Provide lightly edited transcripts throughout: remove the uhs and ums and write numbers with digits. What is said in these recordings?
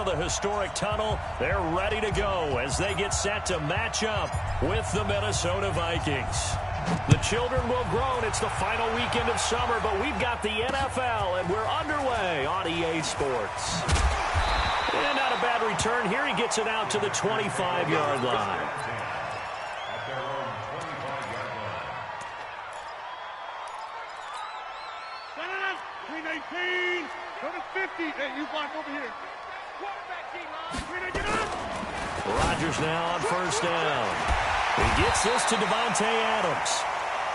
the historic tunnel. They're ready to go as they get set to match up with the Minnesota Vikings. The children will groan. It's the final weekend of summer, but we've got the NFL, and we're underway on EA Sports. And not a bad return here. He gets it out to the 25-yard line. Rodgers now on first down. He gets this to Devontae Adams.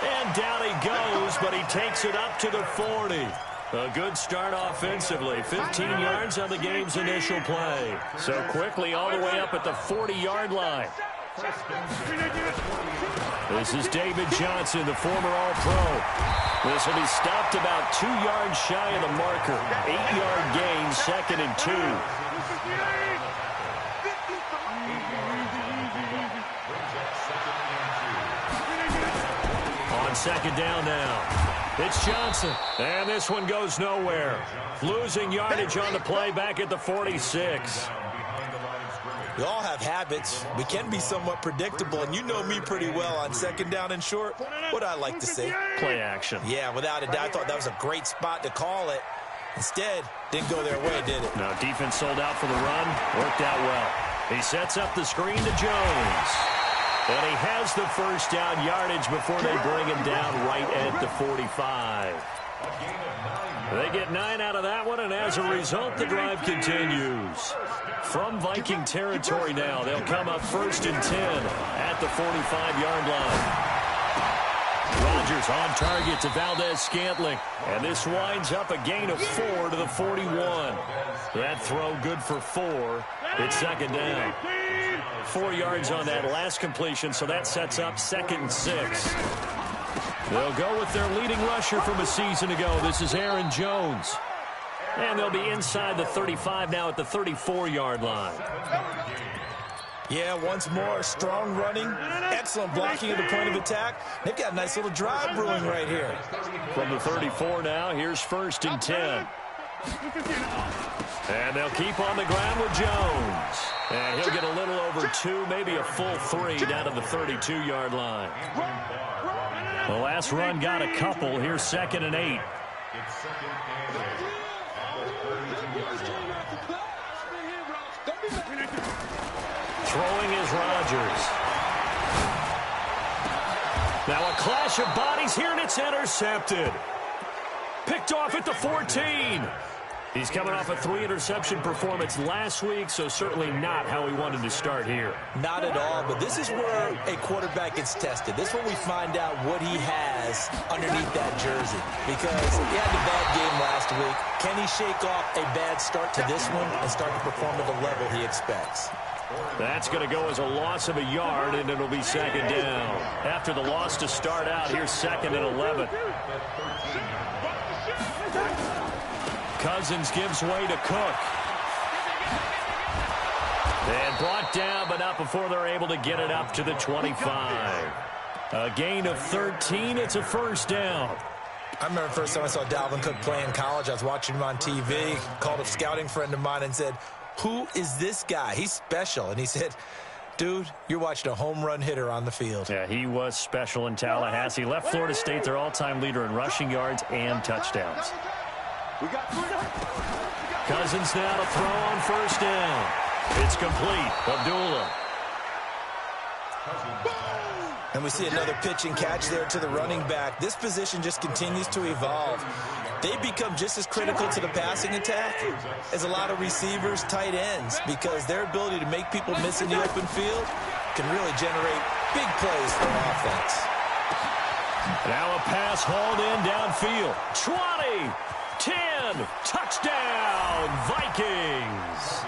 And down he goes, but he takes it up to the 40. A good start offensively. 15 yards on the game's initial play. So quickly all the way up at the 40-yard line. This is David Johnson, the former All-Pro. This will be stopped about 2 yards shy of the marker. 8-yard gain, 2nd and 2. On second down now. It's Johnson, and this one goes nowhere. Losing yardage on the play back at the 46. We all have habits. We can be somewhat predictable, and you know me pretty well on second down and short. What I like to say? Play action. Yeah, without a doubt. I thought that was a great spot to call it. Instead, didn't go their way, did it? No, defense sold out for the run. Worked out well. He sets up the screen to Jones. And he has the first down yardage before they bring him down right at the 45. They get 9 out of that one, and as a result, the drive continues. From Viking territory now, they'll come up 1st and 10 at the 45-yard line. Rodgers on target to Valdez-Scantling, and this winds up a gain of 4 to the 41. That throw good for 4. It's second down. 4 yards on that last completion, so that sets up 2nd and 6. They'll go with their leading rusher from a season ago. This is Aaron Jones. And they'll be inside the 35 now at the 34-yard line. Yeah, once more, strong running, excellent blocking at the point of attack. They've got a nice little drive brewing right here. From the 34 now, here's 1st and 10. And they'll keep on the ground with Jones. And he'll get a little over 2, maybe a full 3 down to the 32-yard line. The last run got a couple. Here's 2nd and 8. Throwing is Rodgers. Now a clash of bodies here, and it's intercepted. Picked off at the 14. He's coming off a 3-interception performance last week, so certainly not how he wanted to start here. Not at all, but this is where a quarterback gets tested. This is when we find out what he has underneath that jersey. Because he had a bad game last week. Can he shake off a bad start to this one and start to perform at the level he expects? That's going to go as a loss of a yard, and it'll be second down. After the loss to start out, here's 2nd and 11. Cousins gives way to Cook. And brought down, but not before they're able to get it up to the 25. A gain of 13. It's a first down. I remember the first time I saw Dalvin Cook play in college. I was watching him on TV, called a scouting friend of mine and said, "Who is this guy? He's special." And he said, "Dude, you're watching a home run hitter on the field." Yeah, he was special in Tallahassee. Left Florida State their all-time leader in rushing yards and touchdowns. Cousins now to throw on first down. It's complete. Abdullah. And we see another pitch and catch there to the running back. This position just continues to evolve. They become just as critical to the passing attack as a lot of receivers, tight ends, because their ability to make people miss in the open field can really generate big plays for an offense. Now a pass hauled in downfield. 20, 10, touchdown, Vikings.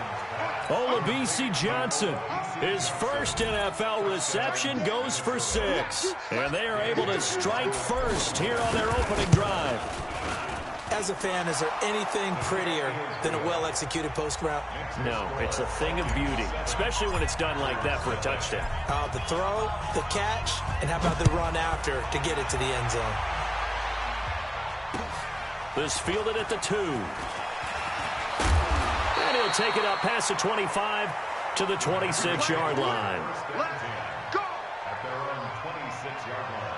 Olabisi Johnson, his first NFL reception, goes for 6. And they are able to strike first here on their opening drive. As a fan, is there anything prettier than a well-executed post route? No, it's a thing of beauty, especially when it's done like that for a touchdown. The throw, the catch, and how about the run after to get it to the end zone? This fielded at the 2. And he'll They'll take it up past the 25 to the 26-yard line. Let's go! At their own 26-yard line.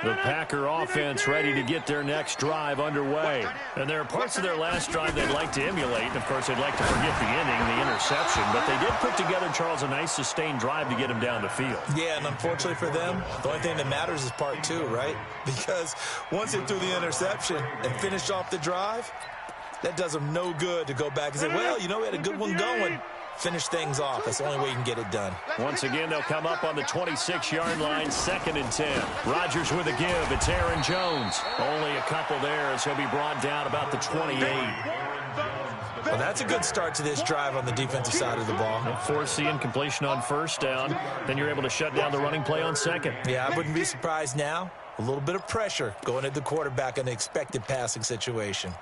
The Packer offense ready to get their next drive underway. And there are parts of their last drive they'd like to emulate. And, of course, they'd like to forget the inning, the interception. But they did put together, Charles, a nice sustained drive to get him down the field. Yeah, and unfortunately for them, the only thing that matters is part two, right? Because once they threw the interception and finished off the drive, that does them no good to go back and say, well, you know, we had a good one going. Finish things off. That's the only way you can get it done. Once again, they'll come up on the 26-yard line, 2nd and 10. Rodgers with a give. It's Aaron Jones. Only a couple there as he'll be brought down about the 28. Well, that's a good start to this drive on the defensive side of the ball. Force the incompletion on 1st down. Then you're able to shut down the running play on 2nd. Yeah, I wouldn't be surprised now. A little bit of pressure going at the quarterback in an expected passing situation.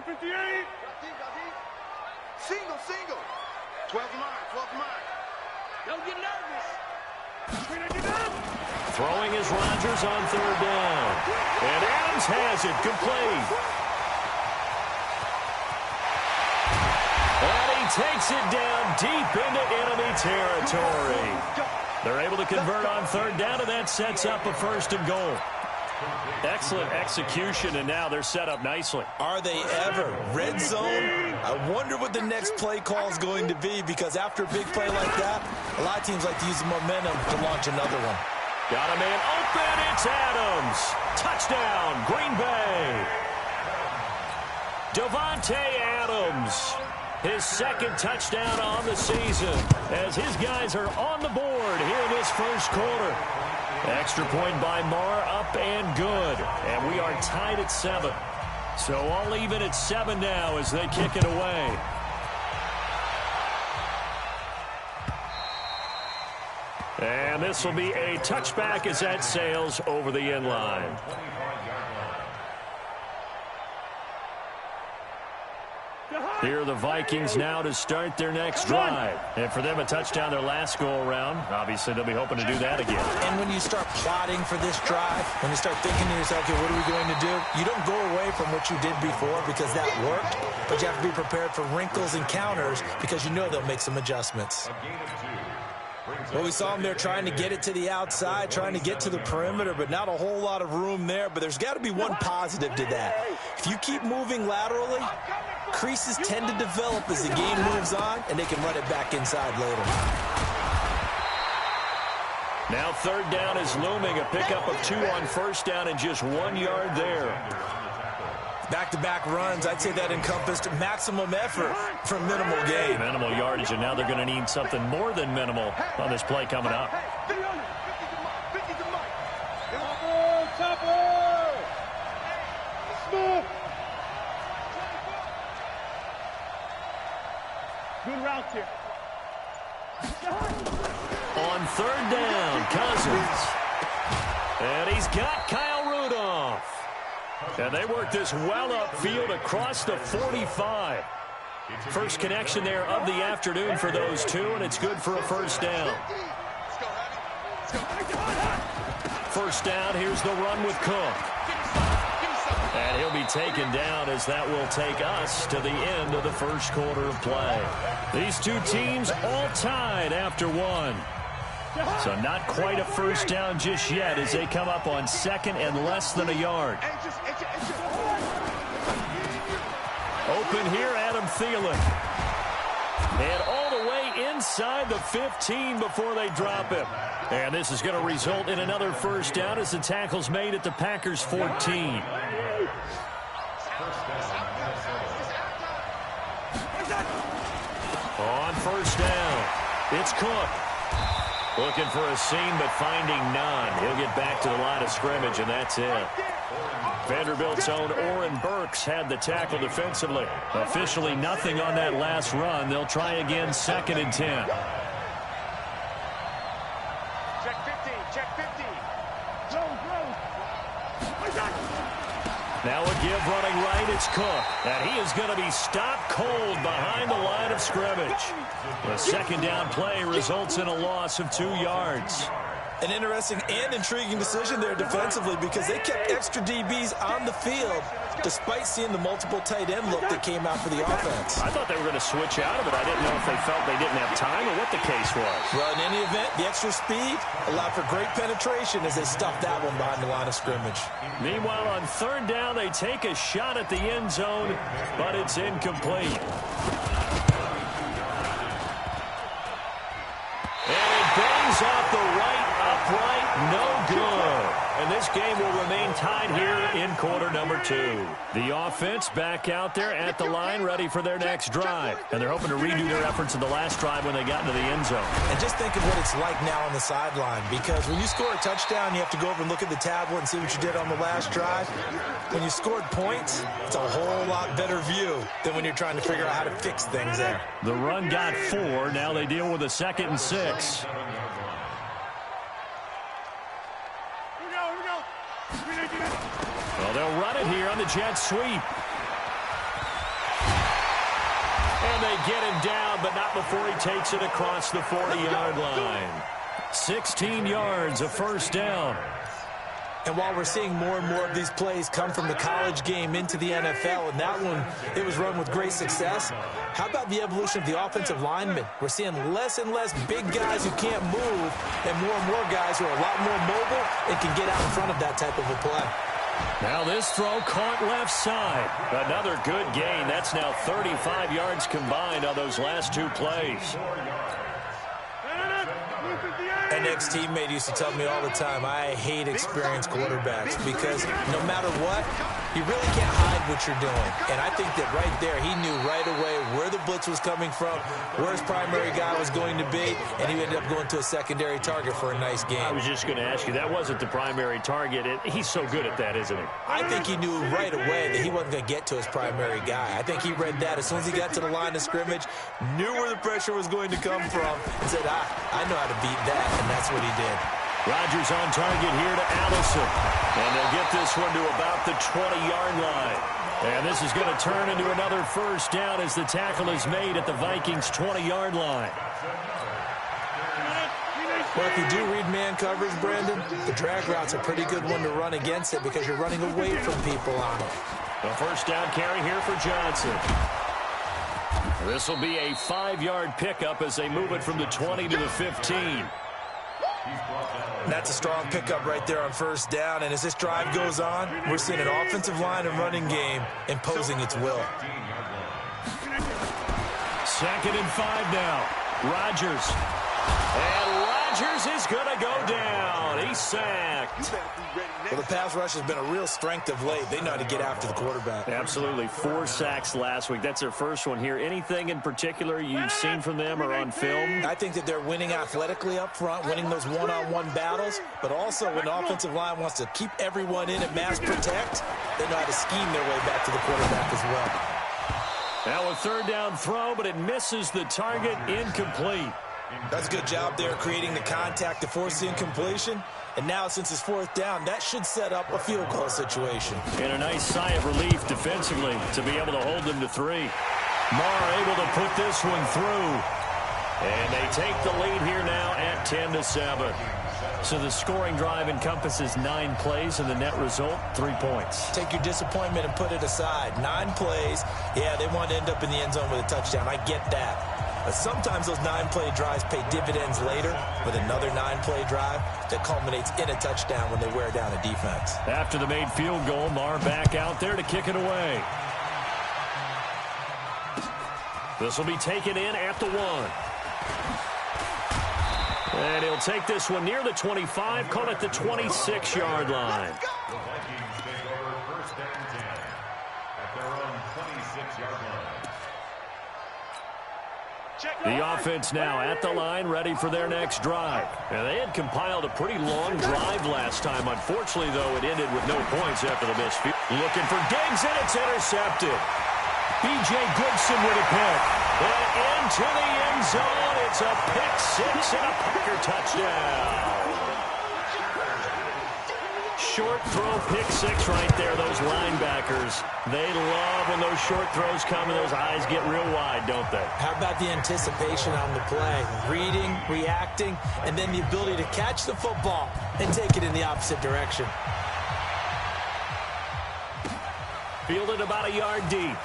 58. Single. 12 mine. Don't get nervous. Throwing is Rodgers on 3rd down. And Adams has it complete. And he takes it down deep into enemy territory. They're able to convert on 3rd down, and that sets up a 1st and goal. Excellent execution, and now they're set up nicely. Are they ever? Red zone? I wonder what the next play call is going to be, because after a big play like that, a lot of teams like to use the momentum to launch another one. Got a man open. It's Adams. Touchdown, Green Bay. Davante Adams. His 2nd touchdown on the season as his guys are on the board here in this 1st quarter. Extra point by Marr, up and good. And we are tied at 7. So all even at 7 now as they kick it away. And this will be a touchback as that sails over the end line. Here are the Vikings now to start their next drive. And for them, a touchdown their last go-around. Obviously, they'll be hoping to do that again. And when you start plotting for this drive, when you start thinking to yourself, okay, what are we going to do? You don't go away from what you did before because that worked, but you have to be prepared for wrinkles and counters because you know they'll make some adjustments. Well, we saw them there trying to get it to the outside, trying to get to the perimeter, but not a whole lot of room there. But there's got to be one positive to that. If you keep moving laterally, creases tend to develop as the game moves on, and they can run it back inside later. Now 3rd down is looming. A pickup of 2 on 1st down and just 1 yard there. Back-to-back runs, I'd say that encompassed maximum effort for minimal gain. Minimal yardage, and now they're going to need something more than minimal on this play coming up. Good route here. On 3rd down, Cousins. And he's got Kyle Rudolph. And they work this well upfield across the 45. First connection there of the afternoon for those two, and it's good for a 1st down. 1st down, here's the run with Cook. And he'll be taken down as that will take us to the end of the 1st quarter of play. These two teams all tied after 1. So not quite a 1st down just yet as they come up on 2nd and less than a yard. Open here, Adam Thielen. And all the way inside the 15 before they drop him. And this is going to result in another 1st down as the tackle's made at the Packers' 14. On 1st down, it's Cook. Looking for a seam, but finding none. He'll get back to the line of scrimmage, and that's it. Vanderbilt's own Oren Burks had the tackle defensively. Officially nothing on that last run. They'll try again, 2nd and 10. Check 15. Now a give running right, it's Cook. And he is going to be stopped cold behind the line of scrimmage. The second down play results in a loss of 2 yards. An interesting and intriguing decision there defensively because they kept extra DBs on the field despite seeing the multiple tight end look that came out for the offense. I thought they were going to switch out of it. I didn't know if they felt they didn't have time or what the case was. Well, in any event, the extra speed allowed for great penetration as they stuffed that one behind the line of scrimmage. Meanwhile, on third down, they take a shot at the end zone, but it's incomplete. And it bangs off the right upright, no good. And this game will remain tied here in quarter number 2. The offense back out there at the line, ready for their next drive. And they're hoping to redo their efforts in the last drive when they got into the end zone. And just think of what it's like now on the sideline, because when you score a touchdown, you have to go over and look at the tablet and see what you did on the last drive. When you scored points, it's a whole lot better view than when you're trying to figure out how to fix things there. The run got 4. Now they deal with a 2nd and 6. Well, they'll run it here on the jet sweep. And they get him down, but not before he takes it across the 40-yard line. 16 yards, a first down. And while we're seeing more and more of these plays come from the college game into the NFL, and that one, it was run with great success, how about the evolution of the offensive linemen? We're seeing less and less big guys who can't move and more guys who are a lot more mobile and can get out in front of that type of a play. Now this throw caught left side. Another good gain. That's now 35 yards combined on those last 2 plays. An ex-teammate used to tell me all the time, I hate experienced quarterbacks because no matter what, you really can't hide what you're doing. And I think that right there, he knew right away where the blitz was coming from, where his primary guy was going to be, and he ended up going to a secondary target for a nice game. I was just going to ask you, that wasn't the primary target. He's so good at that, isn't he? I think he knew right away that he wasn't going to get to his primary guy. I think he read that as soon as he got to the line of scrimmage, knew where the pressure was going to come from, and said, I know how to beat that, and that's what he did. Rodgers on target here to Allison. And they'll get this one to about the 20-yard line. And this is going to turn into another first down as the tackle is made at the Vikings' 20-yard line. Well, if you do read man coverage, Brandon, the drag route's a pretty good one to run against it because you're running away from people on it. The first down carry here for Johnson. This will be a 5-yard pickup as they move it from the 20 to the 15. That's a strong pickup right there on first down. And as this drive goes on, we're seeing an offensive line and running game imposing its will. 2nd and 5 now. Rodgers. And Rodgers is going to go down. He's sacked. Well, the pass rush has been a real strength of late. They know how to get after the quarterback. Absolutely. 4 sacks last week. That's their first one here. Anything in particular you've seen from them or on film? I think that they're winning athletically up front, winning those one-on-one battles, but also when the offensive line wants to keep everyone in and mass protect, they know how to scheme their way back to the quarterback as well. Now a 3rd down throw, but it misses the target. Incomplete. That's a good job there creating the contact to force the incompletion. And now, since it's 4th down, that should set up a field goal situation. And a nice sigh of relief defensively to be able to hold them to 3. Marr able to put this one through. And they take the lead here now at 10-7. So the scoring drive encompasses 9 plays, and the net result, 3 points. Take your disappointment and put it aside. 9 plays. Yeah, they want to end up in the end zone with a touchdown. I get that. But sometimes those 9-play drives pay dividends later with another 9-play drive that culminates in a touchdown when they wear down a defense. After the made field goal, Marr back out there to kick it away. This will be taken in at the 1. And he'll take this one near the 25, call it the 26-yard line. The offense now at the line, ready for their next drive. And they had compiled a pretty long drive last time. Unfortunately, though, it ended with no points after the missed field. Looking for Diggs, and it's intercepted. B.J. Goodson with a pick. And into the end zone. It's a pick 6 and a Packer touchdown. Short throw, pick six right there, those linebackers. They love when those short throws come and those eyes get real wide, don't they? How about the anticipation on the play? Reading, reacting, and then the ability to catch the football and take it in the opposite direction. Fielded about a yard deep.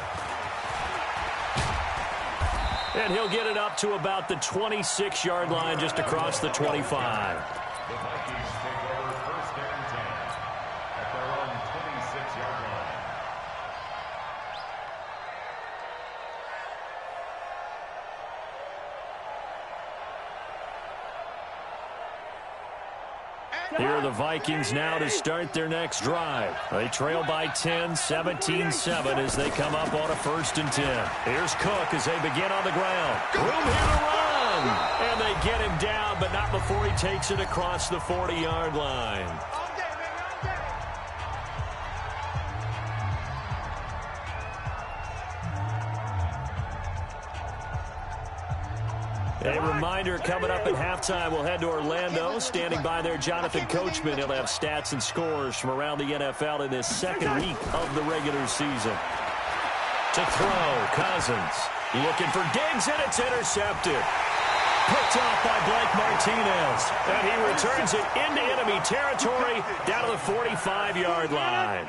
And he'll get it up to about the 26-yard line, just across the 25. The Vikings take over first and 10 at their own 26-yard line. Here are the Vikings now to start their next drive. They trail by 10, 17-7 as they come up on a 1st and 10. Here's Cook as they begin on the ground. Room here to run. And they get him down, but not before he takes it across the 40-yard line. A reminder, coming up at halftime, we'll head to Orlando. Standing by there, Jonathan Coachman. He'll have stats and scores from around the NFL in this second week of the regular season. To throw, Cousins. Looking for Diggs, and it's intercepted. Picked off by Blake Martinez. And he returns it into enemy territory down to the 45-yard line.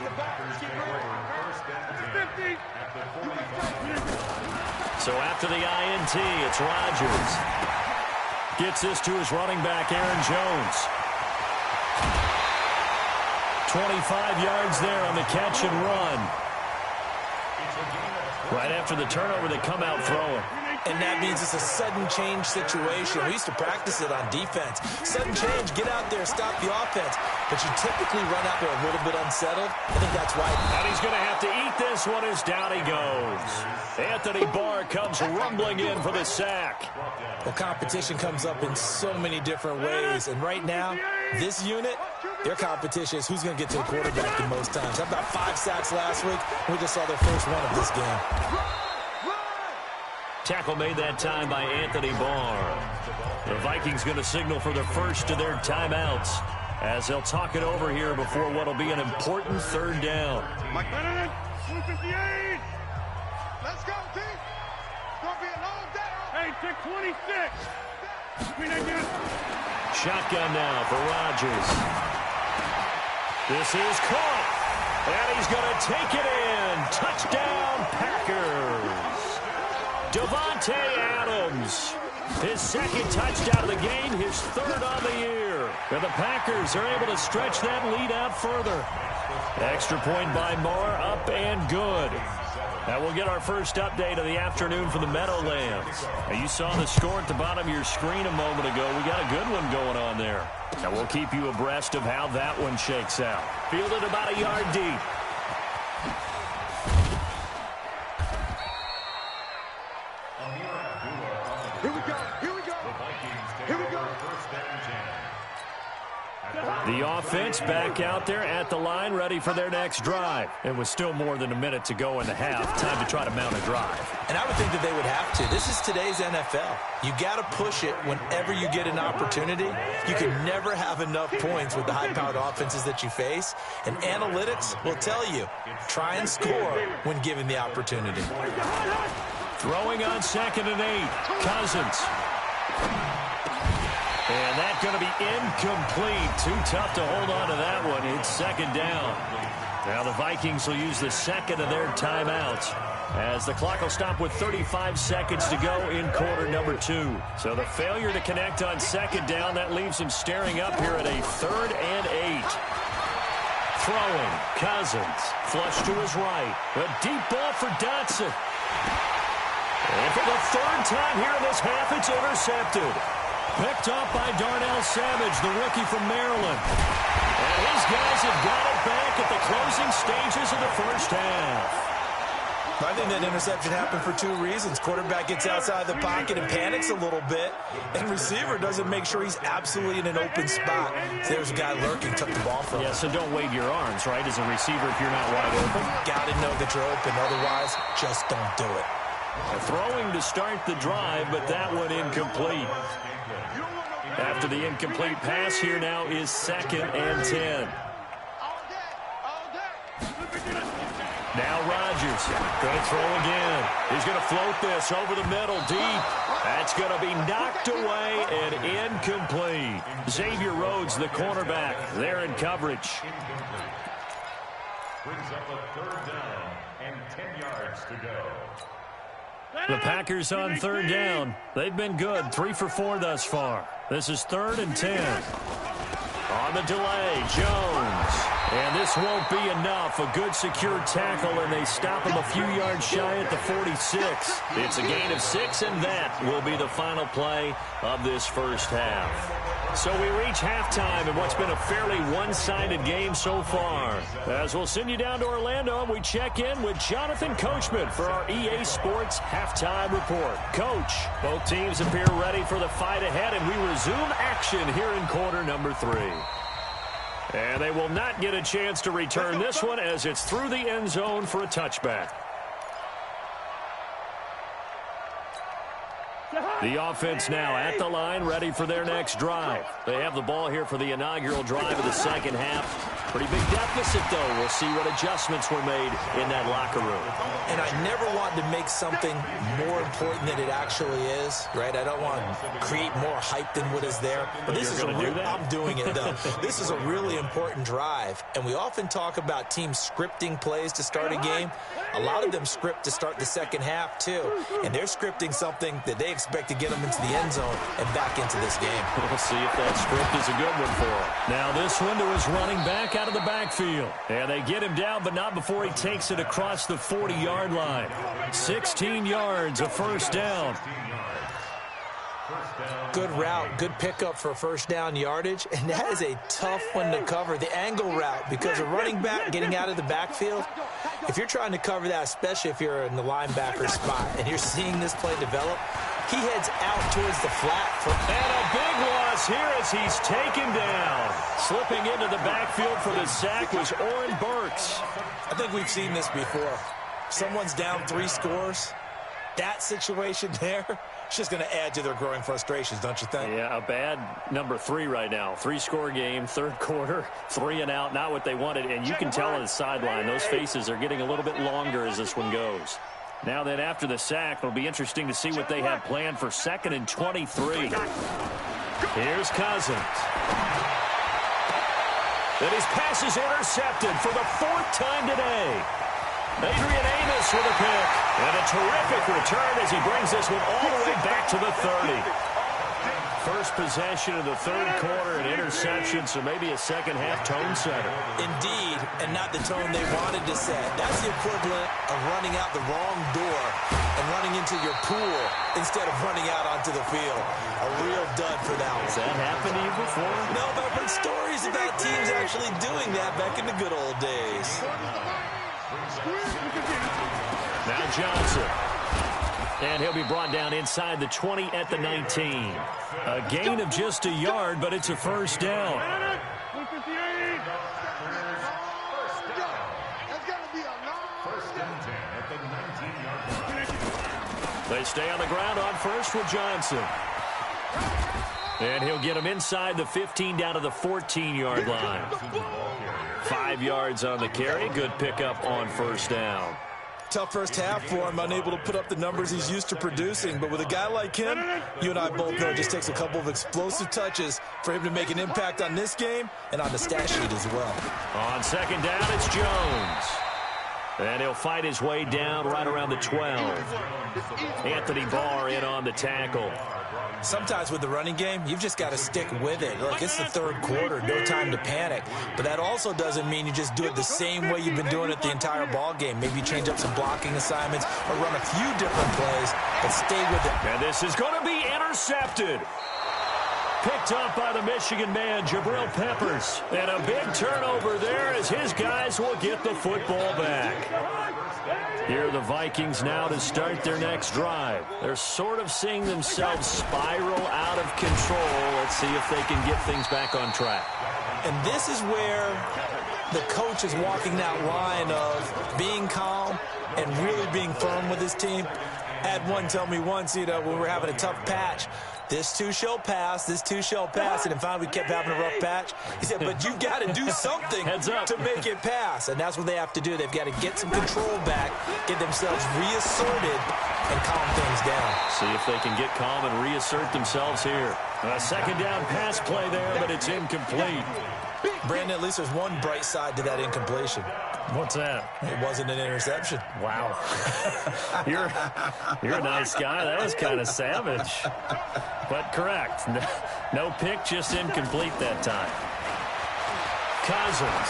The Packers take over first and 10 at the 45. So after the INT, it's Rodgers. Gets this to his running back, Aaron Jones. 25 yards there on the catch and run. Right after the turnover, they come out throwing. And that means it's a sudden change situation. We used to practice it on defense. Sudden change, get out there, stop the offense. But you typically run out there a little bit unsettled. I think that's why. And he's going to have to eat this one as down he goes. Anthony Barr comes rumbling in for the sack. Well, competition comes up in so many different ways. And right now, this unit, their competition is who's going to get to the quarterback the most times. How about 5 sacks last week? We just saw their first one of this game. Tackle made that time by Anthony Barr. The Vikings going to signal for the first of their timeouts as they'll talk it over here before what will be an important 3rd down. Mike Benedict, 258. Let's go, team. It's going to be a long day. Hey, 626. Shotgun now for Rodgers. This is caught. And he's going to take it in. Touchdown, Packers. Davante Adams, his 2nd touchdown of the game, his 3rd on the year. And the Packers are able to stretch that lead out further. Extra point by Moore, up and good. Now we'll get our first update of the afternoon for the Meadowlands. Now you saw the score at the bottom of your screen a moment ago. We got a good one going on there. Now we'll keep you abreast of how that one shakes out. Fielded about a yard deep. The offense back out there at the line, ready for their next drive. It was still more than a minute to go in the half. Time to try to mount a drive. And I would think that they would have to. This is today's NFL. You got to push it whenever you get an opportunity. You can never have enough points with the high-powered offenses that you face. And analytics will tell you, try and score when given the opportunity. Throwing on 2nd and 8. Cousins. And that's going to be incomplete. Too tough to hold on to that one. It's 2nd down. Now the Vikings will use the 2nd of their timeouts as the clock will stop with 35 seconds to go in quarter number 2. So the failure to connect on 2nd down, that leaves them staring up here at a 3rd and 8. Throwing, Cousins, flush to his right. A deep ball for Dotson. And for the 3rd time here in this half, it's intercepted. Picked up by Darnell Savage, the rookie from Maryland. And his guys have got it back at the closing stages of the first half. I think that interception happened for 2 reasons. Quarterback gets outside the pocket and panics a little bit, and receiver doesn't make sure he's absolutely in an open spot. So there's a guy lurking, took the ball from him. Yeah, so don't wave your arms, right, as a receiver if you're not wide open. Got to know that you're open. Otherwise, just don't do it. Throwing to start the drive, but that one incomplete. After the incomplete pass, here now is 2nd and 10. Now Rodgers going to throw again. He's going to float this over the middle deep. That's going to be knocked away and incomplete. Xavier Rhodes, the cornerback, there in coverage. Brings up a 3rd down and 10 yards to go. The Packers on 3rd down. They've been good, 3 for 4 thus far. This is 3rd and 10. On the delay, Jones. And this won't be enough. A good secure tackle, and they stop him a few yards shy at the 46. It's a gain of 6, and that will be the final play of this first half. So we reach halftime in what's been a fairly one-sided game so far. As we'll send you down to Orlando, and we check in with Jonathan Coachman for our EA Sports Halftime Report. Coach, both teams appear ready for the fight ahead, and we resume action here in quarter number 3. And they will not get a chance to return this one as it's through the end zone for a touchback. The offense now at the line, ready for their next drive. They have the ball here for the inaugural drive of the second half. Pretty big deficit, though. We'll see what adjustments were made in that locker room. And I never want to make something more important than it actually is, right? I don't want to create more hype than what is there. But this is a real, I'm doing it, though. This is a really important drive. And we often talk about teams scripting plays to start a game. A lot of them script to start the second half, too. And they're scripting something that they expect to get them into the end zone and back into this game. We'll see if that script is a good one for him. Now this one to his running back out of the backfield. And they get him down, but not before he takes it across the 40-yard line. 16 yards, a first down. Good route, good pickup for first down yardage, and that is a tough one to cover, the angle route, because a running back getting out of the backfield, if you're trying to cover that, especially if you're in the linebacker spot, and you're seeing this play develop, he heads out towards the flat. And a big loss here as he's taken down. Slipping into the backfield for the sack was Oren Burks. I think we've seen this before. Someone's down 3 scores. That situation there, it's just going to add to their growing frustrations, don't you think? Yeah, a bad number 3 right now. 3-score game, 3rd quarter, 3 and out, not what they wanted. And you can tell on the sideline, those faces are getting a little bit longer as this one goes. Now then, after the sack, it'll be interesting to see what they have planned for 2nd and 23. Here's Cousins. Then his pass is intercepted for the 4th time today. Adrian Amos with a pick. And a terrific return as he brings this one all the way back to the 30. First possession of the 3rd quarter, an interception, so maybe a second-half tone setter. Indeed, and not the tone they wanted to set. That's the equivalent of running out the wrong door and running into your pool instead of running out onto the field. A real dud for that one. Has that happened to you before? No, but I've heard stories about teams actually doing that back in the good old days. Now Johnson. And he'll be brought down inside the 20 at the 19. A gain of just a yard, but it's a first down. They stay on the ground on first with Johnson. And he'll get him inside the 15 down to the 14-yard line. 5 yards on the carry. Good pickup on first down. Tough first half for him, unable to put up the numbers he's used to producing. But with a guy like him, you and I both know it just takes a couple of explosive touches for him to make an impact on this game and on the stat sheet as well. On 2nd down, it's Jones. And he'll fight his way down right around the 12. Anthony Barr in on the tackle. Sometimes with the running game, you've just got to stick with it. Look, it's the 3rd quarter, no time to panic. But that also doesn't mean you just do it the same way you've been doing it the entire ball game. Maybe you change up some blocking assignments or run a few different plays, but stay with it. And this is going to be intercepted. Picked up by the Michigan man, Jabril Peppers. And a big turnover there as his guys will get the football back. Here are the Vikings now to start their next drive. They're sort of seeing themselves spiral out of control. Let's see if they can get things back on track. And this is where the coach is walking that line of being calm and really being firm with his team. Had one tell me once, when we were having a tough patch, this too shall pass, this too shall pass. And finally we kept having a rough patch. He said, but you've got to do something to make it pass. And that's what they have to do. They've got to get some control back, get themselves reasserted, and calm things down. See if they can get calm and reassert themselves here. A second down pass play there, but it's incomplete. Brandon, at least there's one bright side to that incompletion. What's that? It wasn't an interception. Wow. You're a nice guy. That was kind of savage. But correct. No pick, just incomplete that time. Cousins.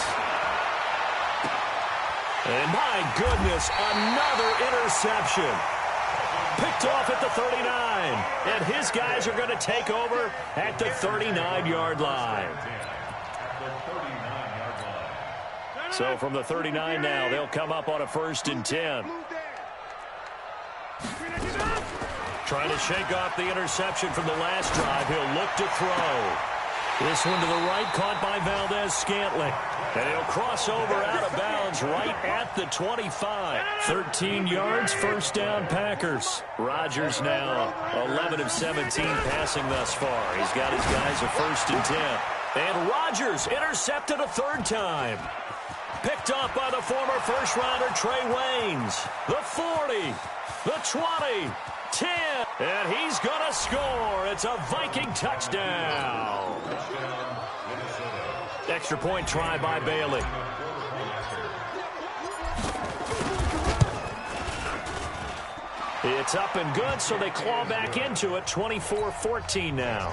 And my goodness, another interception. Picked off at the 39. And his guys are going to take over at the 39-yard line. So from the 39 now, they'll come up on a 1st and 10. Trying to shake off the interception from the last drive. He'll look to throw. This one to the right, caught by Valdez-Scantling. And he'll cross over out of bounds right at the 25. 13 yards, 1st down Packers. Rodgers now 11 of 17 passing thus far. He's got his guys a 1st and 10. And Rodgers intercepted a 3rd time. Picked up by the former first-rounder Trey Waynes. The 40, the 20, 10, and he's going to score. It's a Viking touchdown. Extra point try by Bailey. It's up and good, so they claw back into it. 24-14 now.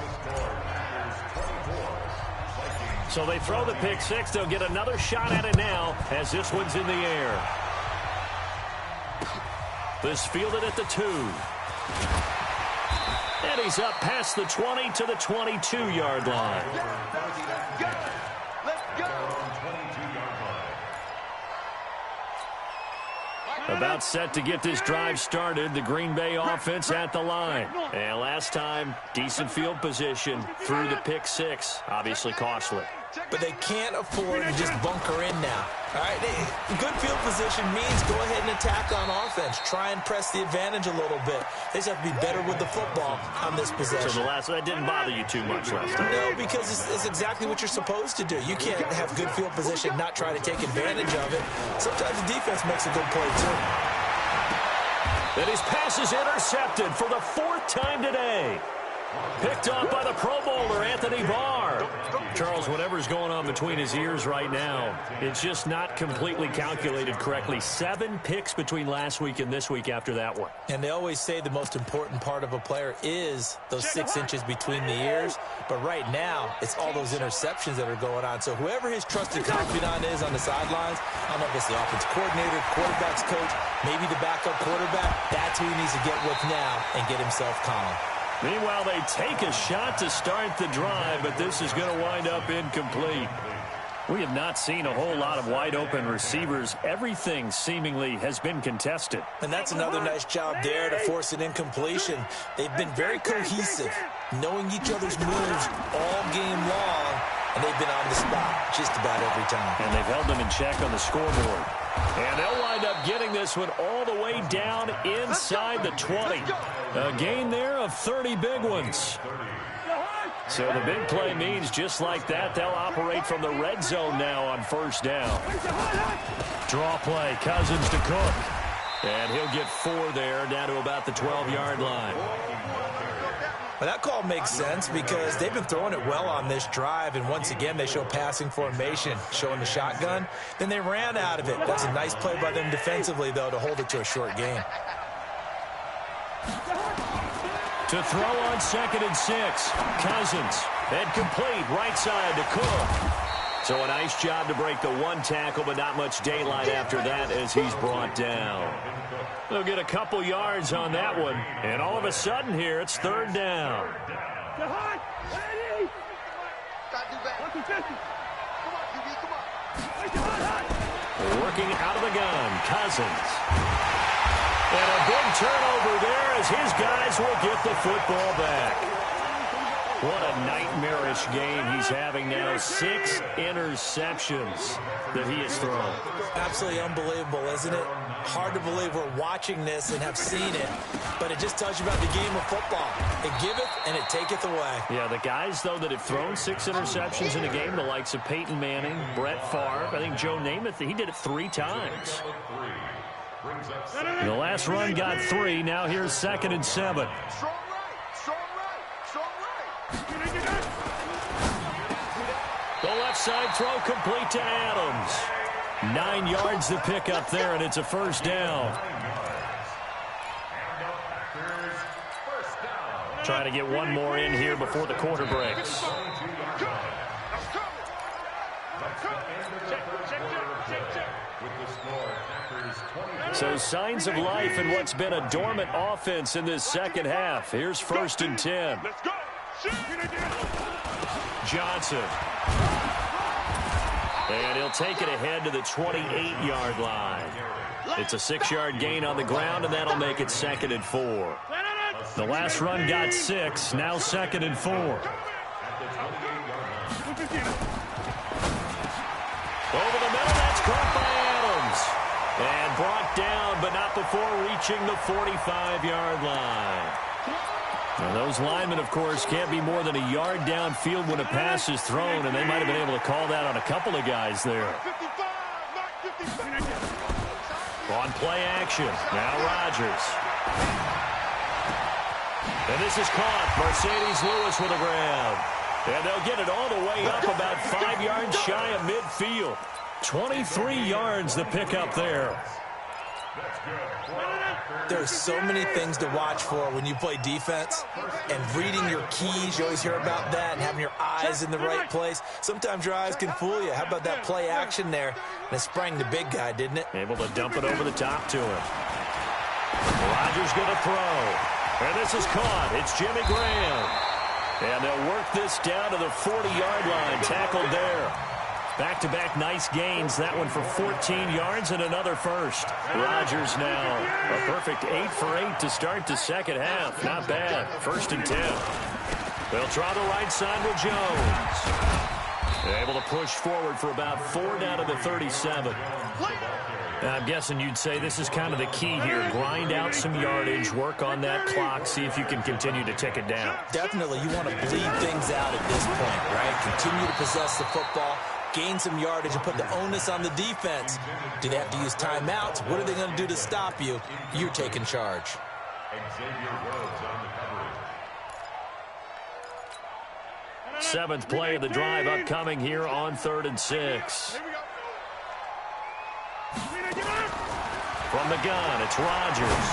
So they throw the pick six. They'll get another shot at it now as this one's in the air. This fielded at the 2. And he's up past the 20 to the 22-yard line. About set to get this drive started, the Green Bay offense at the line. And last time, decent field position through the pick six. Obviously costly. But they can't afford to just bunker in now. All right, good field position means go ahead and attack on offense. Try and press the advantage a little bit. They just have to be better with the football on this possession. So that didn't bother you too much last time? No, because it's exactly what you're supposed to do. You can't have good field position, not try to take advantage of it. Sometimes the defense makes a good play, too. And his pass is intercepted for the 4th time today. Picked off by the Pro Bowler, Anthony Barr. Charles, whatever's going on between his ears right now, it's just not completely calculated correctly. 7 picks between last week and this week after that one. And they always say the most important part of a player is those 6 inches between the ears. But right now, it's all those interceptions that are going on. So whoever his trusted confidant is on the sidelines, I don't know if it's the offense coordinator, quarterback's coach, maybe the backup quarterback, that's who he needs to get with now and get himself calm. Meanwhile, they take a shot to start the drive, but this is going to wind up incomplete. We have not seen a whole lot of wide-open receivers. Everything seemingly has been contested. And that's another nice job there to force an incompletion. They've been very cohesive, knowing each other's moves all game long, and they've been on the spot just about every time. And they've held them in check on the scoreboard. And they'll wind up getting this one all the way down inside the 20. A gain there of 30 big ones. So the big play means just like that, they'll operate from the red zone now on 1st down. Draw play, Cousins to Cook. And he'll get 4 there, down to about the 12-yard line. Well, that call makes sense because they've been throwing it well on this drive, and once again they show passing formation, showing the shotgun. Then they ran out of it. That's a nice play by them defensively, though, to hold it to a short gain. To throw on 2nd and 6, Cousins. And complete right side to Cook. So a nice job to break the 1 tackle, but not much daylight after that as he's brought down. They'll get a couple yards on that one, and all of a sudden here it's 3rd down. Working out of the gun, Cousins. And a big turnover there as his guys will get the football back. What a nightmarish game he's having now. 6 interceptions that he has thrown. Absolutely unbelievable, isn't it? Hard to believe we're watching this and have seen it, but it just tells you about the game of football. It giveth and it taketh away. Yeah, the guys, though, that have thrown 6 interceptions in a game, the likes of Peyton Manning, Brett Favre, I think Joe Namath, he did it 3 times. The last run got 3. Now here's 2nd and 7. The left side throw complete to Adams. 9 yards to pick up there, and it's a first down. Trying to get one more in here before the quarter breaks. So signs of life in what's been a dormant offense in this second half. Here's 1st and 10. Johnson. And he'll take it ahead to the 28-yard line. It's a 6-yard gain on the ground, and that'll make it 2nd and 4. The last run got 6, now 2nd and 4. Over the middle, that's caught by Adams. And brought down, but not before reaching the 45-yard line. Now those linemen, of course, can't be more than a yard downfield when a pass is thrown, and they might have been able to call that on a couple of guys there. On play action, now Rodgers. And this is caught. Mercedes Lewis with a grab. And they'll get it all the way up about 5 yards shy of midfield. 23 yards to pick up there. There's so many things to watch for when you play defense, and reading your keys, you always hear about that, and having your eyes in the right place. Sometimes your eyes can fool you. How about that play action there? And it sprang the big guy, didn't it? Able to dump it over the top to him. Rodgers going to throw. And this is caught. It's Jimmy Graham. And they'll work this down to the 40-yard line. Tackled there. Back-to-back nice gains. That one for 14 yards and another first. Rodgers now a perfect 8 for 8 to start the second half. Not bad. 1st and 10. They'll try the right side with Jones. Able to push forward for about 4 down to the 37. I'm guessing you'd say this is kind of the key here. Grind out some yardage, work on that clock, see if you can continue to tick it down. Definitely, you want to bleed things out at this point, right? Continue to possess the football, gain some yardage, and put the onus on the defense. Do they have to use timeouts? What are they going to do to stop you? You're taking charge. Seventh play of the drive upcoming here on 3rd and 6. From the gun, it's Rodgers.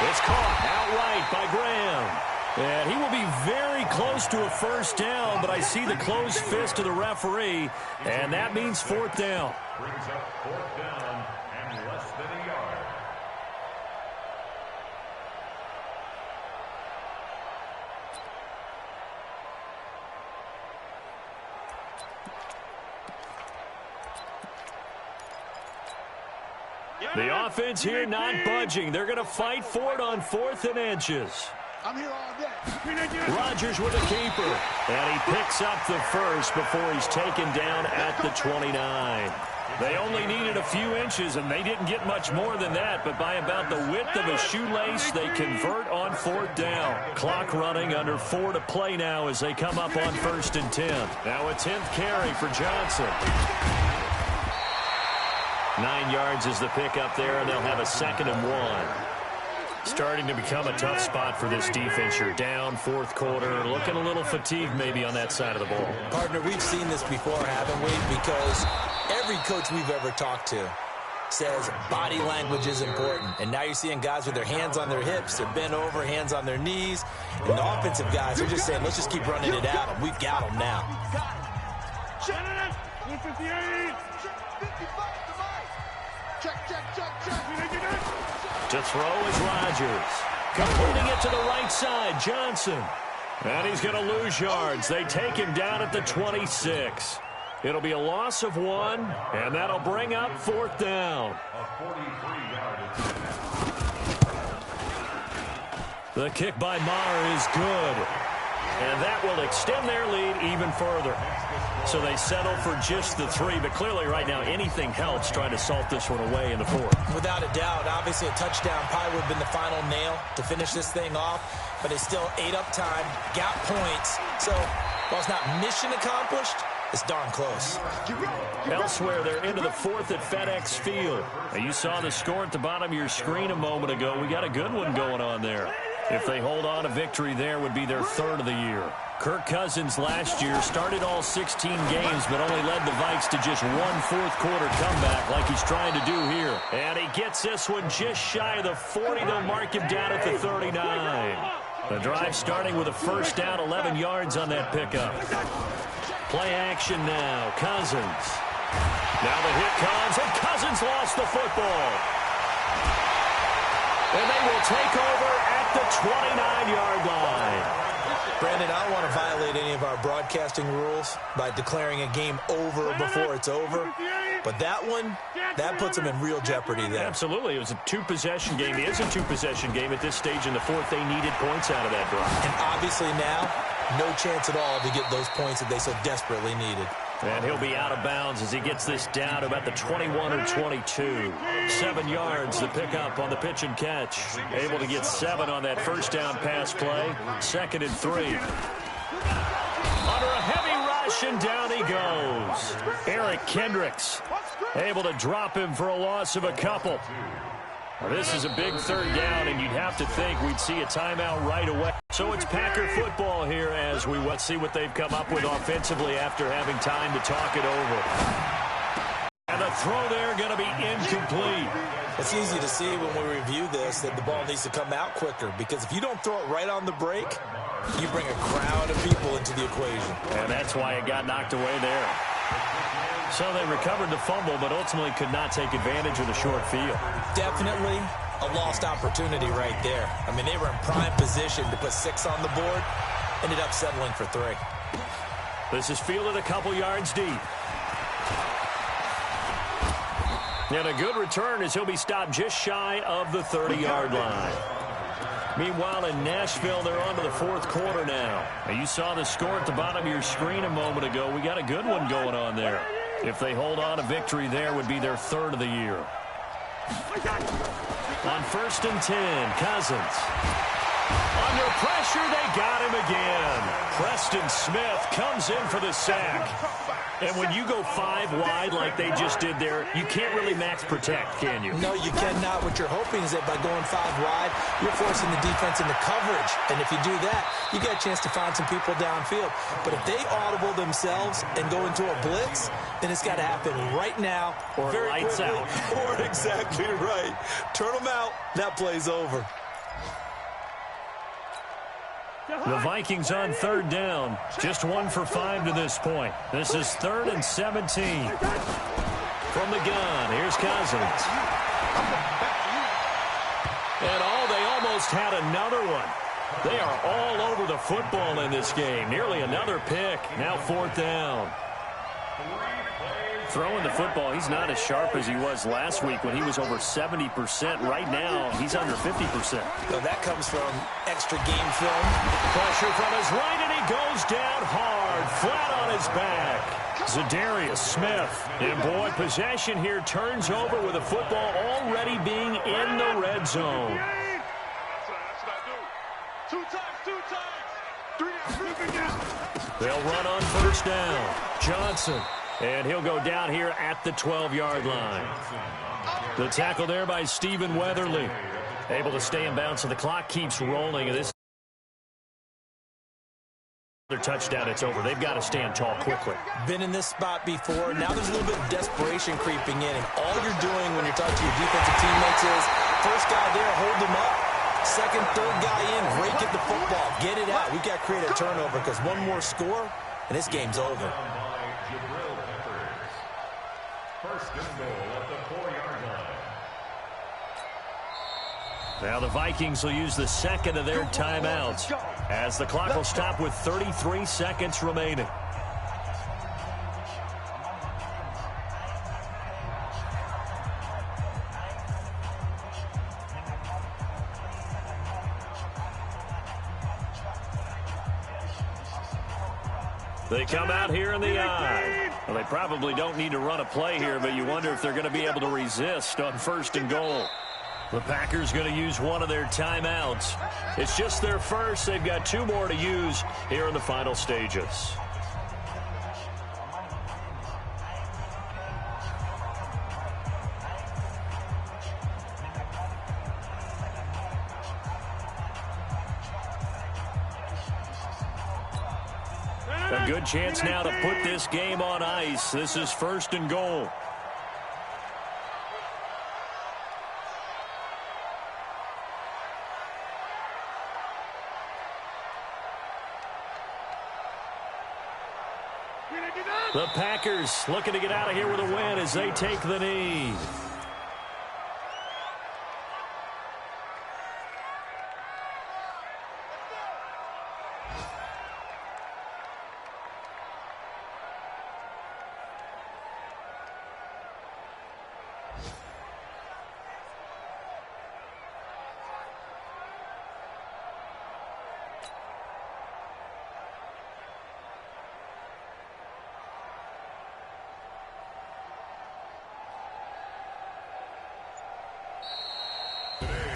It's caught outright by Graham. And he will be very close to a first down, but I see the closed fist of the referee, and that means 4th down. Brings up 4th down and less than a yard. The offense here not budging. They're going to fight for it on 4th and inches. I'm here all day. Rodgers with a keeper. And he picks up the first before he's taken down at the 29. They only needed a few inches, and they didn't get much more than that. But by about the width of a shoelace, they convert on 4th down. Clock running, under 4 to play now as they come up on 1st and 10. Now a 10th carry for Johnson. 9 yards is the pickup there, and they'll have a 2nd and 1. Starting to become a tough spot for this defense. You're down 4th quarter, looking a little fatigued maybe on that side of the ball. Partner, we've seen this before, haven't we? Because every coach we've ever talked to says body language is important. And now you're seeing guys with their hands on their hips, they're bent over, hands on their knees. And the offensive guys are just saying, let's just keep running it out, and we've got them now. 158. To throw is Rodgers. Completing it to the right side, Johnson. And he's going to lose yards. They take him down at the 26. It'll be a loss of 1, and that'll bring up 4th down. The kick by Maher is good. And that will extend their lead even further. So they settle for just the 3, but clearly right now anything helps trying to salt this one away in the 4th. Without a doubt, obviously a touchdown probably would have been the final nail to finish this thing off, but it's still ate up time, got points. So while it's not mission accomplished, it's darn close. Elsewhere, they're into the 4th at FedEx Field. Now, you saw the score at the bottom of your screen a moment ago. We got a good one going on there. If they hold on, a victory there would be their 3rd of the year. Kirk Cousins last year started all 16 games, but only led the Vikes to just one fourth-quarter comeback like he's trying to do here. And he gets this one just shy of the 40. They'll mark him down at the 39. The drive starting with a first down, 11 yards on that pickup. Play action now. Cousins. Now the hit comes, and Cousins lost the football. And they will take over at the 29-yard line. Brandon, I don't want to violate any of our broadcasting rules by declaring a game over before it's over. But that one, that puts them in real jeopardy there. Absolutely. It was a 2-possession game. It is a 2-possession game at this stage in the 4th. They needed points out of that drive. And obviously now, no chance at all to get those points that they so desperately needed. And he'll be out of bounds as he gets this down to about the 21 or 22. 7 yards the pickup on the pitch and catch. Able to get 7 on that first down pass play. 2nd and 3. Under a heavy rush, and down he goes. Eric Kendricks able to drop him for a loss of a couple. Well, this is a big 3rd down, and you'd have to think we'd see a timeout right away. So it's Packer football here as we see what they've come up with offensively after having time to talk it over. And the throw there going to be incomplete. It's easy to see when we review this that the ball needs to come out quicker, because if you don't throw it right on the break, you bring a crowd of people into the equation. And that's why it got knocked away there. So they recovered the fumble, but ultimately could not take advantage of the short field. Definitely a lost opportunity right there. I mean, they were in prime position to put 6 on the board, ended up settling for 3. This is fielded a couple yards deep. And a good return as he'll be stopped just shy of the 30-yard line. Meanwhile, in Nashville, they're on to the 4th quarter now. You saw the score at the bottom of your screen a moment ago. We got a good one going on there. If they hold on, a victory there would be their 3rd of the year. On 1st and 10, Cousins. Under pressure, they got him again. Preston Smith comes in for the sack. And when you go 5 wide like they just did there, you can't really max protect, can you? No, you cannot. What you're hoping is that by going 5 wide, you're forcing the defense into coverage. And if you do that, you get a chance to find some people downfield. But if they audible themselves and go into a blitz, then it's got to happen right now. Or very lights quickly. out. Or exactly right. Turn them out. That play's over. The Vikings on 3rd down. Just 1 for 5 to this point. This is 3rd and 17. From the gun, here's Cousins. And they almost had another one. They are all over the football in this game. Nearly another pick. Now 4th down. Throwing the football, he's not as sharp as he was last week when he was over 70%. Right now, he's under 50%. So that comes from extra game film. Pressure from his right, and he goes down hard, flat on his back. Zadarius Smith. And, boy, possession here turns over with the football already being in the red zone. They'll run on 1st down. Johnson. And he'll go down here at the 12-yard line. The tackle there by Stephen Weatherly. Able to stay in bounds, so the clock keeps rolling. And this their touchdown, it's over. They've got to stand tall quickly. Been in this spot before. Now there's a little bit of desperation creeping in. And all you're doing when you're talking to your defensive teammates is, first guy there, hold them up. 2nd, 3rd guy in, rake at the football. Get it out. We've got to create a turnover because one more score, and this game's over. 1st and goal at the 4-yard line. Now the Vikings will use the 2nd of their timeouts as the clock will stop with 33 seconds remaining. They come out here in the I. Well, they probably don't need to run a play here, but you wonder if they're going to be able to resist on 1st and goal. The Packers going to use one of their timeouts. It's just their first. They've got 2 more to use here in the final stages. A good chance now to put this game on ice. This is 1st and goal. The Packers looking to get out of here with a win as they take the knee.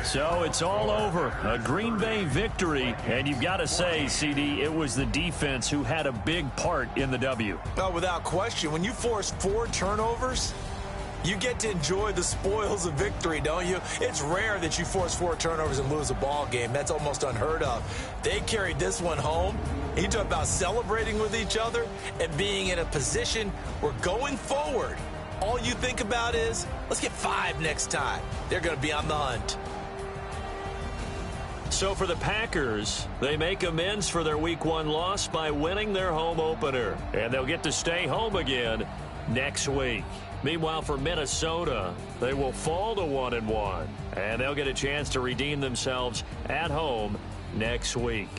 So it's all over. A Green Bay victory. And you've got to say, CD, it was the defense who had a big part in the W. Oh, without question. When you force 4 turnovers, you get to enjoy the spoils of victory, don't you? It's rare that you force 4 turnovers and lose a ball game. That's almost unheard of. They carried this one home. You talk about celebrating with each other and being in a position where going forward, all you think about is, let's get 5 next time. They're going to be on the hunt. So for the Packers, they make amends for their Week 1 loss by winning their home opener. And they'll get to stay home again next week. Meanwhile, for Minnesota, they will fall to 1-1. And they'll get a chance to redeem themselves at home next week.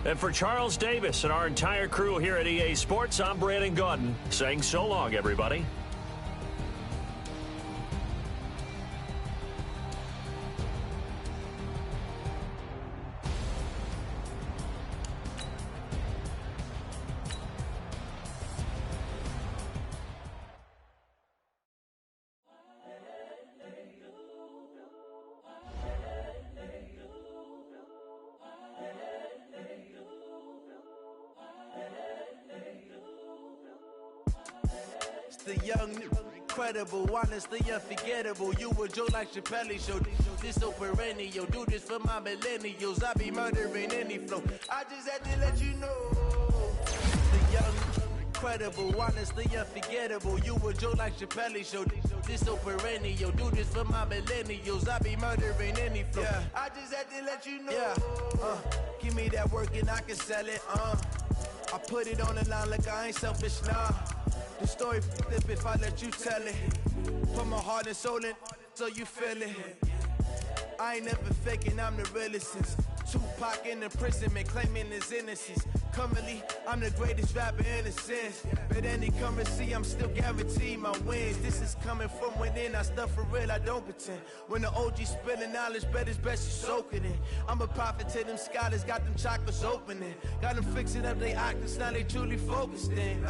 And for Charles Davis and our entire crew here at EA Sports, I'm Brandon Gaudin saying so long, everybody. The young, incredible, honestly unforgettable. You were Joe like Chappelle show. This so perennial. Do this for my millennials. I be murdering any flow. I just had to let you know. The young, incredible, honestly unforgettable. You were Joe like Chappelle show. This so perennial. Do this for my millennials. I be murdering any flow. Yeah. I just had to let you know. Yeah. Give me that work and I can sell it. I put it on the line like I ain't selfish, nah. The story flip if I let you tell it. Put my heart and soul in so you feel it. I ain't never faking, I'm the realest since Tupac in imprisonment, claiming his innocence. Currently, I'm the greatest rapper in a sense. But any currency, I'm still guaranteed my wins. This is coming from within, I stuff for real, I don't pretend. When the OG spilling knowledge, bet it's best you soak it in. I'm a prophet to them scholars, got them chakras opening. Got them fixing up their octaves, now they truly focused in.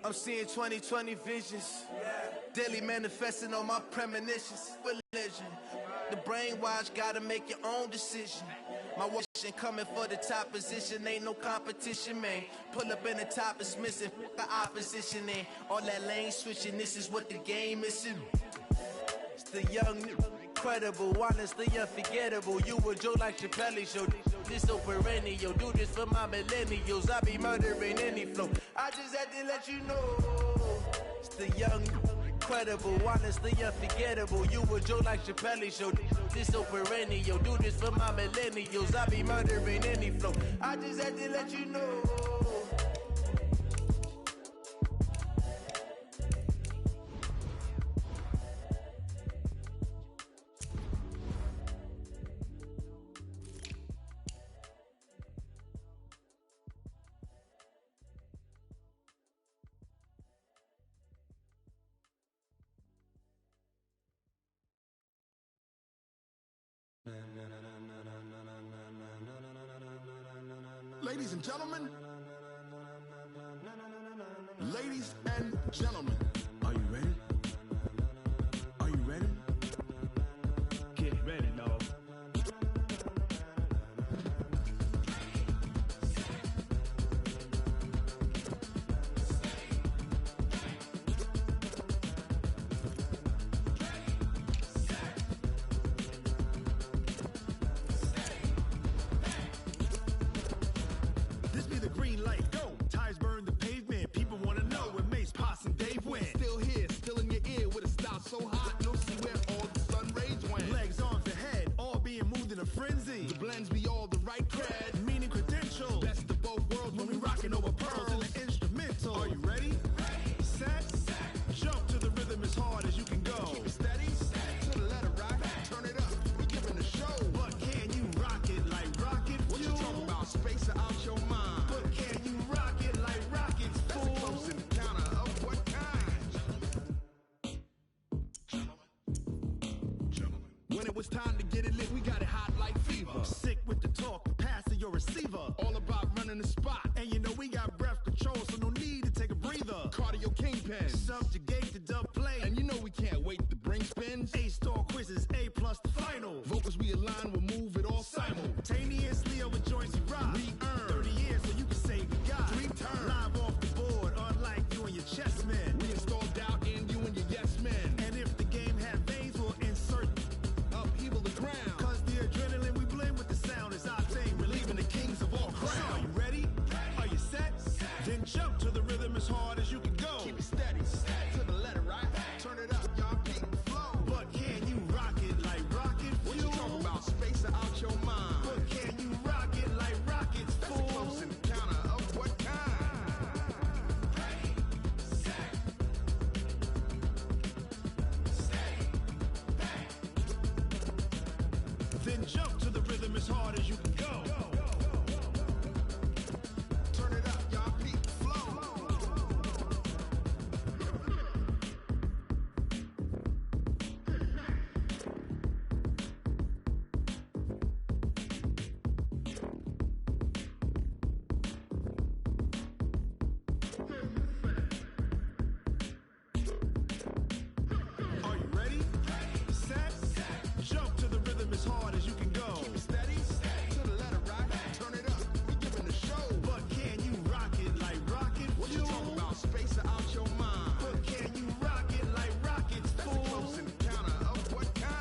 I'm seeing 2020 visions. Daily manifesting on my premonitions. Religion. The brainwash gotta make your own decision. My watching coming for the top position. Ain't no competition, man. Pull up in the top is missing. The opposition in. All that lane switching. This is what the game is. It's the young, incredible, honestly unforgettable. You were Joe like Chappelle show. This so perennial. Do this for my millennials. I be murdering any flow. I just had to let you know. It's the young, incredible, honestly unforgettable. You were Joe like Chappelle show. This so perennial. Do this for my millennials. I be murdering any flow. I just had to let you know. Ladies and gentlemen. Ladies and gentlemen. Are you ready? Are you ready? Get ready, dog. This be the green light. Go. Tires burn the pavement. People want to know where Mace, Poss, and Dave went. Still here, still in your ear with a style so hot. You'll see where all the sun rays went. Legs, arms, and head, all being moved in a frenzy. The blends be all the right cred. Meaning credential. Best of both worlds when we rockin' over pearls in the instrumental. Are you ready? Set. Jump to the rhythm as hard as you can go. Keep it steady. To the letter rock. Turn it up. We giving a show. But can you rock it like rocket fuel? What you talking about? Space or out your mind? But can you rock it like rockets, fool? That's a close encounter of what kind? When it was time to get it lit, we got it hot like fever. Sick with the talk, passing your receiver. All about running the spot. And you know we got breath control, so no need to take a breather. Cardio kingpin, subjugate the dub play. And you know we can't wait to bring spins. A-star quizzes, A+ the final. Vocals we align, we'll move it all simultaneously over joints we rock. We earn 30 years, so you can say we got 3 turns. Live off the board, unlike you and your chess men. We install doubt in you and your yes men. And if the game had veins, we'll insert upheaval the ground. Cause the adrenaline we blend with the sound is our thing, relieving the kings of all crowns. So are you ready? Are you set? Then jump to the rhythm as hard as you can go. Keep it steady, to the letter right. Turn it up, y'all keep the flow. But can you rock it like rocket fuel? What you talking about? Space or out your mind? But can you rock it like rockets, fool? That's a close encounter of what kind? Then jump to the rhythm as hard as you can go. Turn it up, y'all peak the flow. Are you ready? Set. Jump to the rhythm as hard as you can go. Keep it steady. To the letter right. Turn it up. We giving a show. But can you rock it like rocket fuel? What you talking about? Space or out your mind? But can you rock it like rockets, fool? That's a close encounter of what kind?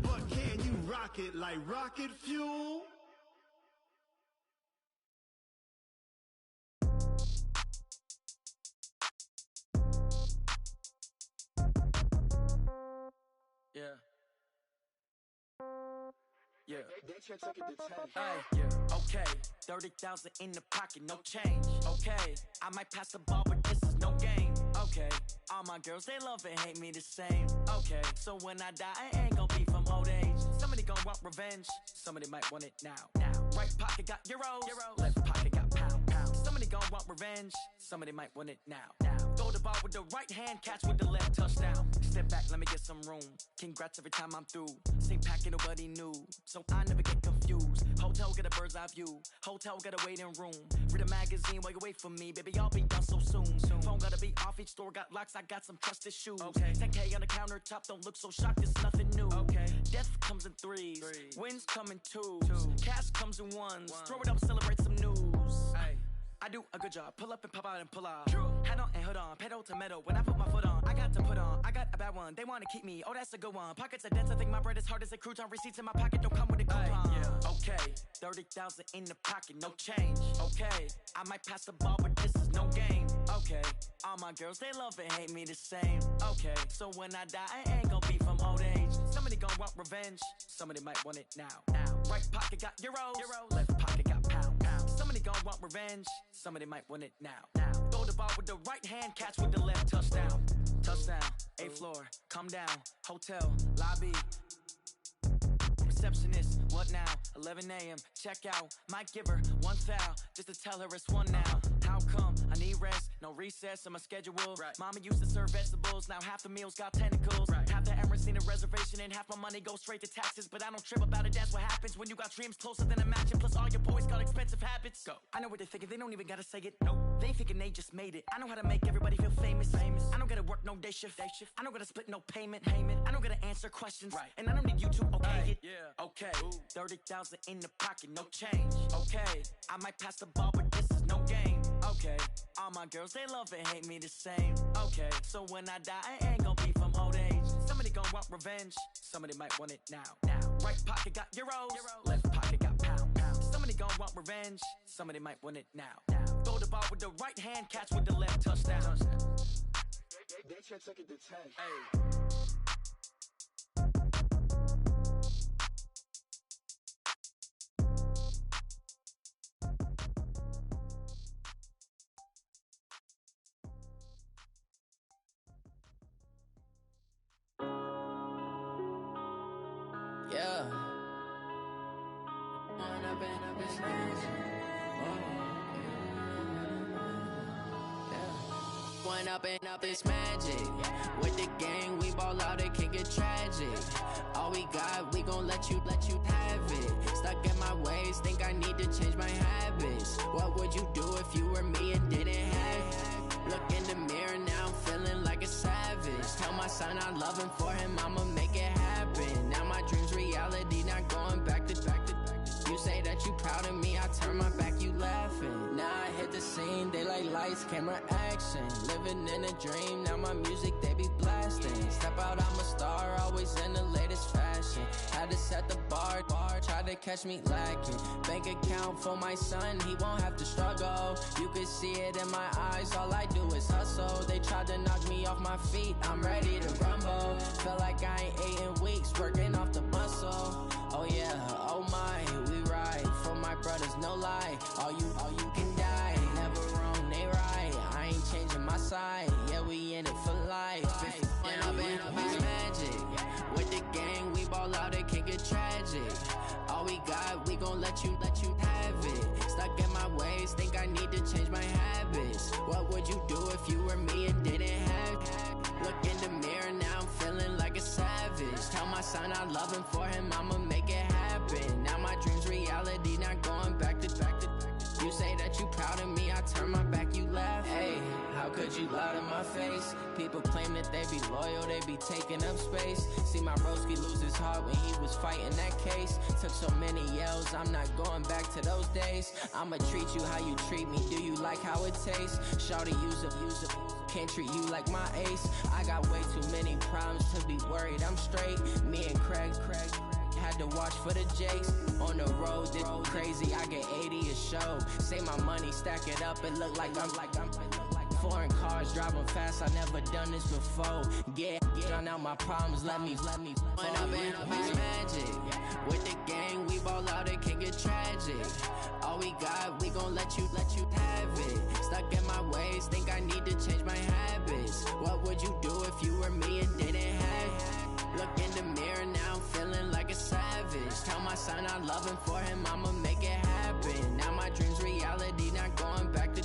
But can you rock it like rocket fuel? Yeah. Yeah. Hey, yeah. Okay. 30,000 in the pocket, no change. Okay. I might pass the ball, but this is no game. Okay. All my girls, they love and hate me the same. Okay. So when I die, I ain't gonna be from old age. Somebody gonna want revenge. Somebody might want it now. Right pocket got euros. Left pocket got pound. Somebody gonna want revenge. Somebody might want it now. Throw the ball with the right hand, catch with the left, touchdown. Step back, let me get some room. Congrats every time I'm through. Same packet, nobody knew, so I never get confused. Hotel get a bird's eye view. Hotel get a waiting room. Read a magazine while you wait for me, baby. I'll be done so soon. Phone gotta be off. Each store got locks. I got some trusted shoes. Okay. 10K on the countertop. Don't look so shocked. It's nothing new. Okay. Death comes in threes. Wins come in twos. Cash comes in ones. Throw it up, celebrate some news. Hey. I do a good job, pull up and pop out and pull out. Hat on and hood on, pedal to metal. When I put my foot on, I got to put on. I got a bad one, they wanna keep me. Oh, that's a good one. Pockets are dense, I think my bread is hard as a crouton. Receipts in my pocket don't come with a coupon. Yeah. Okay, 30,000 in the pocket, no change. Okay, I might pass the ball, but this is no game. Okay, all my girls, they love and hate me the same. Okay, so when I die, I ain't gonna be from old age. Somebody gon' want revenge, somebody might want it now. Right pocket got euros, left pocket got pound. Somebody gon' want revenge, somebody might want it now. Throw the ball with the right hand, catch with the left, touchdown. Touchdown, 8th floor, come down, hotel, lobby. Receptionist, what now? 11 a.m., check out. Might give her one foul, just to tell her it's one now. How come? I need rest, no no recess in my schedule. Mama used to serve vegetables, now half the meals got tentacles. Half the Emirates need a reservation and half my money goes straight to taxes. But I don't trip about it, that's what happens when you got dreams closer than a match. And plus all your boys got expensive habits. Go. I know what they're thinking, they don't even gotta say it. No, they ain't thinking they just made it. I know how to make everybody feel famous. I don't gotta work no day shift. I don't gotta split no payment. I don't gotta answer questions. And I don't need you to okay it. Okay, 30,000 in the pocket, no change. Okay, I might pass the ball, but this is no game. Okay, all my girls, they love and hate me the same. Okay, so when I die, I ain't gonna be from old age. Somebody gon' want revenge, somebody might want it now. Right pocket got euros, left pocket got pounds. Somebody gon' want revenge, somebody might want it now. Throw the ball with the right hand, catch with the left, touchdown. That shit took it to 10. Hey. Yeah. One up and up is magic. With the gang, we ball out, it can get tragic. All we got, we gon' let you have it. Stuck in my ways, think I need to change my habits. What would you do if you were me and didn't have it? Look in the mirror, now I'm feeling like a savage. Tell my son I love him, for him I'ma make it happen. Now my dream's reality, not going back to. You say that you proud of me, I turn my back, you laughing. Now I hit the scene, they like lights, camera, action. Living in a dream, now my music, they be blasting. Step out, I'm a star, always in the latest fashion. Had to set the bar, try to catch me lacking. Bank account for my son, he won't have to struggle. You can see it in my eyes, all I do is hustle. They tried to knock me off my feet, I'm ready to rumble. Feel like I ain't ate in weeks, working off the muscle. Oh yeah, oh my, we ride for my brothers, no lie. All you can die, never wrong, they right. I ain't changing my side, yeah, we in it for life. When up and up is magic. With the gang, we ball out, it can get tragic. All we got, we gon' let you have it. Stuck in my ways, think I need to change my habits. What would you do if you were me and didn't have it? Look in the mirror, now I'm feeling like a savage. Tell my son I love him, for him I'ma make it happen. Now my dream's reality, not going back to. You say that you proud of me, I turn my back, you laugh. Hey, how could you lie to my face? People claim that they be loyal, they be taking up space. See my broski lose his heart when he was fighting that case. Took so many yells, I'm not going back to those days. I'ma treat you how you treat me, do you like how it tastes? Shawty, use up, can't treat you like my ace. I got way too many problems to be worried, I'm straight. Me and Craig had to watch for the Jakes. On the road, this crazy, I get 80 a show. Say my money, stack it up, it look like I'm foreign cars, driving fast, I never done this before. Get on out my problems, let me When up and up is magic. With the gang, we ball out, it can get tragic. All we got, we gon' let you have it. Stuck in my ways, think I need to change my habits. What would you do if you were me and didn't have it? Look in the mirror, now I'm feeling like a savage. Tell my son I love him, for him I'ma make it happen. Now my dream's reality, not going back to.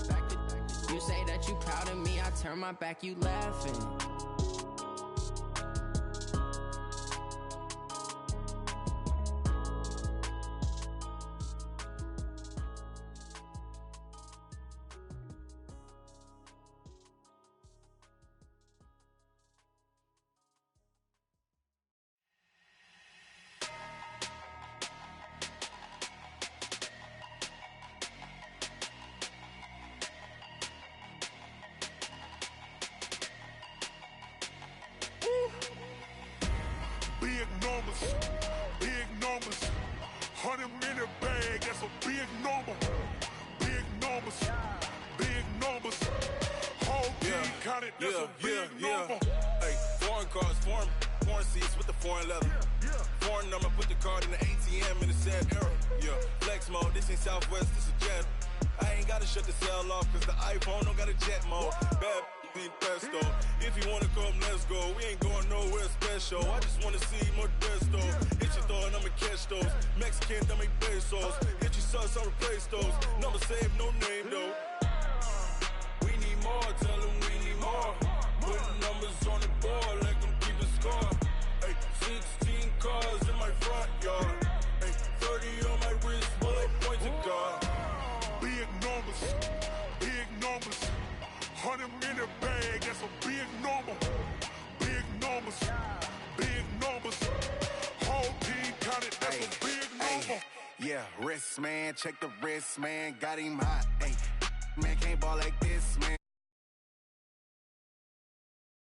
You say that you proud of me, I turn my back, you laughing. Big numbers, 100 minute bag, that's a big number. Big numbers, whole team counted, that's a big number. Hey, foreign cars, foreign seats with the foreign leather. Foreign number, put the card in the ATM in the sad era. Yeah, flex mode, this ain't Southwest, this is Jet. I ain't gotta shut the cell off, cause the iPhone don't got a jet mode. Bad in pesto. If you wanna come, let's go. We ain't going nowhere special. I just wanna see more desto. Hit your throw and I'ma catch those. Mexican, dummy pesos. Hit your sus, I'll replace those. Number saved, no name though. We need more 100 minute bag, that's a big number. Big numbers, big numbers. Whole team counted, that's a big number. Yeah, wrist man, check the wrist man, got him hot. Ay, man can't ball like this, man.